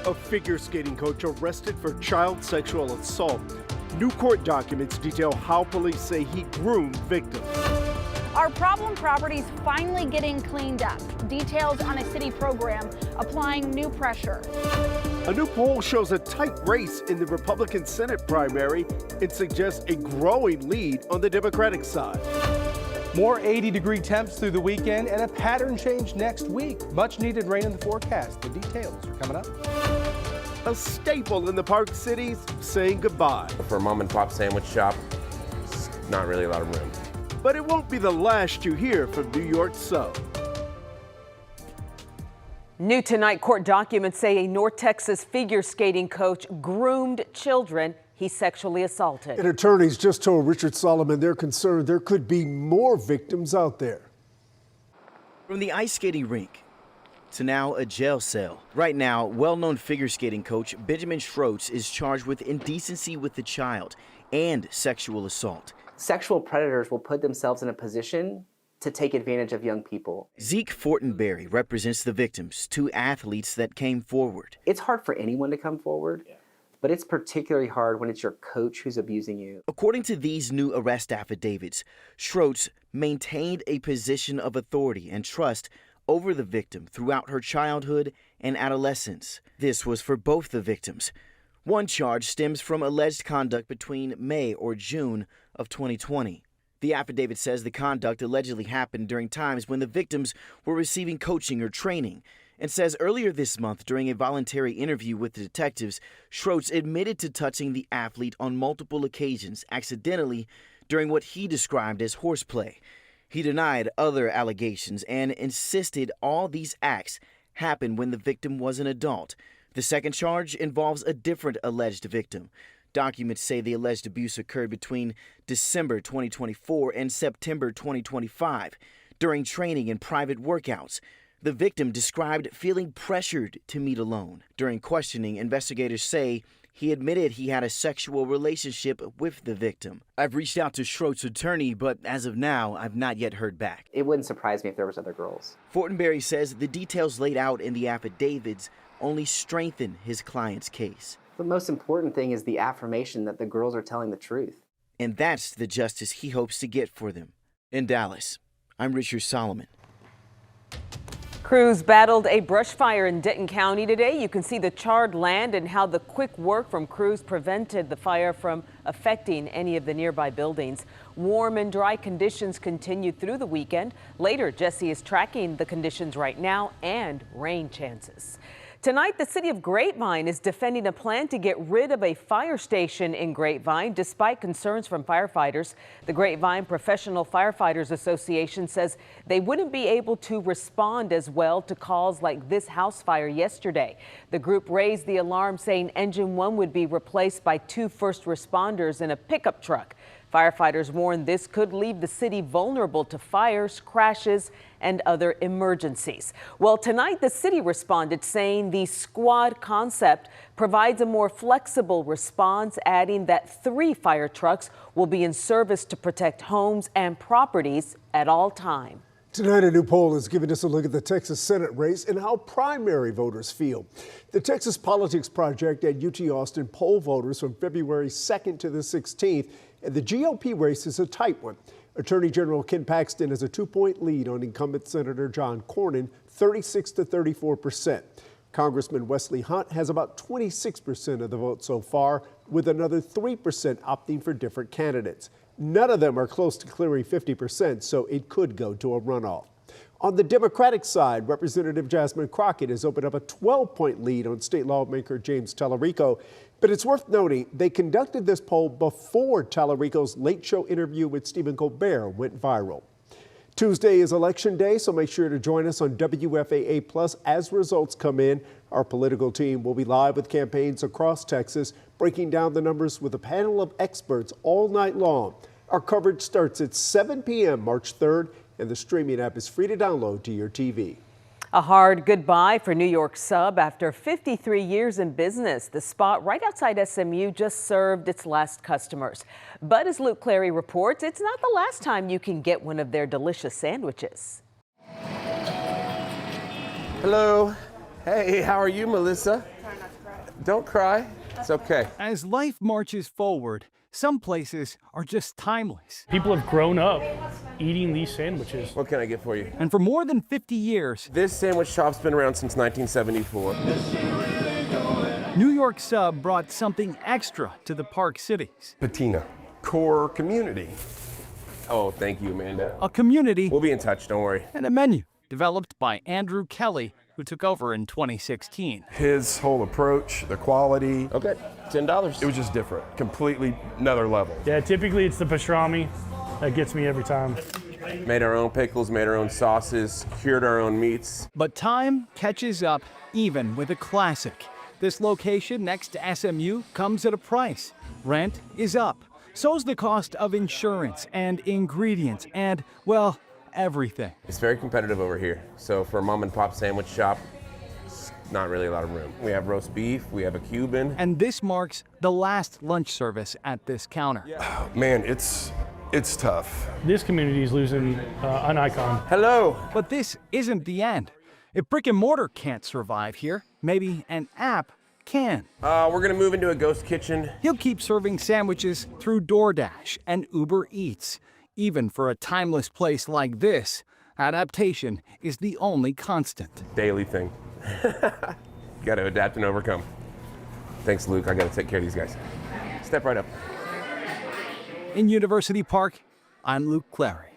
A figure skating coach arrested for child sexual assault. New court documents detail how police say he groomed victims. Our problem properties finally getting cleaned up. Details on a city program applying new pressure. A new poll shows a tight race in the Republican Senate primary and suggests a growing lead on the Democratic side. More 80-degree temps through the weekend and a pattern change next week. Much needed rain in the forecast. The details are coming up. A staple in the Park Cities saying goodbye. For a mom and pop sandwich shop, it's not really a lot of room. But it won't be the last you hear from New York Sub. New tonight, court documents say a North Texas figure skating coach groomed children he sexually assaulted. And attorneys just told Richard Solomon they're concerned there could be more victims out there. From the ice skating rink to now a jail cell. Right now, well-known figure skating coach Benjamin Schroetz is charged with indecency with the child and sexual assault. Sexual predators will put themselves in a position to take advantage of young people. Zeke Fortenberry represents the victims, two athletes that came forward. It's hard for anyone to come forward, but it's particularly hard when it's your coach who's abusing you. According to these new arrest affidavits, Schroetz maintained a position of authority and trust over the victim throughout her childhood and adolescence. This was for both the victims. One charge stems from alleged conduct between May or June of 2020. The affidavit says the conduct allegedly happened during times when the victims were receiving coaching or training, and says earlier this month during a voluntary interview with the detectives, Schroetz admitted to touching the athlete on multiple occasions accidentally during what he described as horseplay. He denied other allegations and insisted all these acts happened when the victim was an adult. The second charge involves a different alleged victim. Documents say the alleged abuse occurred between December 2024 and September 2025 during training and private workouts. The victim described feeling pressured to meet alone. During questioning, investigators say he admitted he had a sexual relationship with the victim. I've reached out to Schroetz's attorney, but as of now, I've not yet heard back. It wouldn't surprise me if there was other girls. Fortenberry says the details laid out in the affidavits only strengthen his client's case. The most important thing is the affirmation that the girls are telling the truth. And that's the justice he hopes to get for them. In Dallas, I'm Richard Solomon. Crews battled a brush fire in Denton County today. You can see the charred land and how the quick work from crews prevented the fire from affecting any of the nearby buildings. Warm and dry conditions continued through the weekend. Later, Jesse is tracking the conditions right now and rain chances. Tonight, the City of Grapevine is defending a plan to get rid of a fire station in Grapevine, despite concerns from firefighters. The Grapevine Professional Firefighters Association says they wouldn't be able to respond as well to calls like this house fire yesterday. The group raised the alarm, saying engine 1 would be replaced by 2 first responders in a pickup truck. Firefighters warn this could leave the city vulnerable to fires, crashes, and other emergencies. Well, tonight the city responded, saying the squad concept provides a more flexible response, adding that 3 fire trucks will be in service to protect homes and properties at all times. Tonight, a new poll is giving us a look at the Texas Senate race and how primary voters feel. The Texas Politics Project at UT Austin polled voters from February 2nd to the 16th, and the GOP race is a tight one. Attorney General Ken Paxton has a 2-point lead on incumbent Senator John Cornyn, 36 to 34%. Congressman Wesley Hunt has about 26% of the vote so far, with another 3% opting for different candidates. None of them are close to clearing 50%, so it could go to a runoff. On the Democratic side, Representative Jasmine Crockett has opened up a 12-point lead on state lawmaker James Tallarico. But it's worth noting they conducted this poll before Tallarico's Late Show interview with Stephen Colbert went viral. Tuesday is Election Day, so make sure to join us on WFAA Plus as results come in. Our political team will be live with campaigns across Texas, breaking down the numbers with a panel of experts all night long. Our coverage starts at 7 p.m. March 3rd, and the streaming app is free to download to your TV. A hard goodbye for New York Sub. After 53 years in business, the spot right outside SMU just served its last customers. But as Luke Clary reports, it's not the last time you can get one of their delicious sandwiches. Hello. Hey, how are you, Melissa? Don't cry. It's okay. As life marches forward, some places are just timeless. People have grown up eating these sandwiches. What can I get for you? And for more than 50 years, This sandwich shop's been around since 1974. New York Sub brought something extra to the Park Cities. Patina, core community. Oh, thank you, Amanda. A community We'll be in touch, don't worry. and a menu developed by Andrew Kelly, who took over in 2016. His whole approach, the quality, Okay, $10. it was just different. Completely another level. Yeah, typically it's the pastrami that gets me every time. Made our own pickles, made our own sauces, cured our own meats. But time catches up even with a classic. This location next to SMU comes at a price. Rent is up. So's the cost of insurance and ingredients and, well, everything. It's very competitive over here. So for a mom and pop sandwich shop, it's not really a lot of room. We have roast beef, we have a Cuban. And this marks the last lunch service at this counter. Man, it's tough. This community is losing an icon. Hello. But this isn't the end. If brick and mortar can't survive here, maybe an app can. We're gonna move into a ghost kitchen. He'll keep serving sandwiches through DoorDash and Uber Eats. Even for a timeless place like this, adaptation is the only constant. Daily thing. Gotta adapt and overcome. Thanks, Luke. I gotta take care of these guys. Step right up. In University Park, I'm Luke Clary.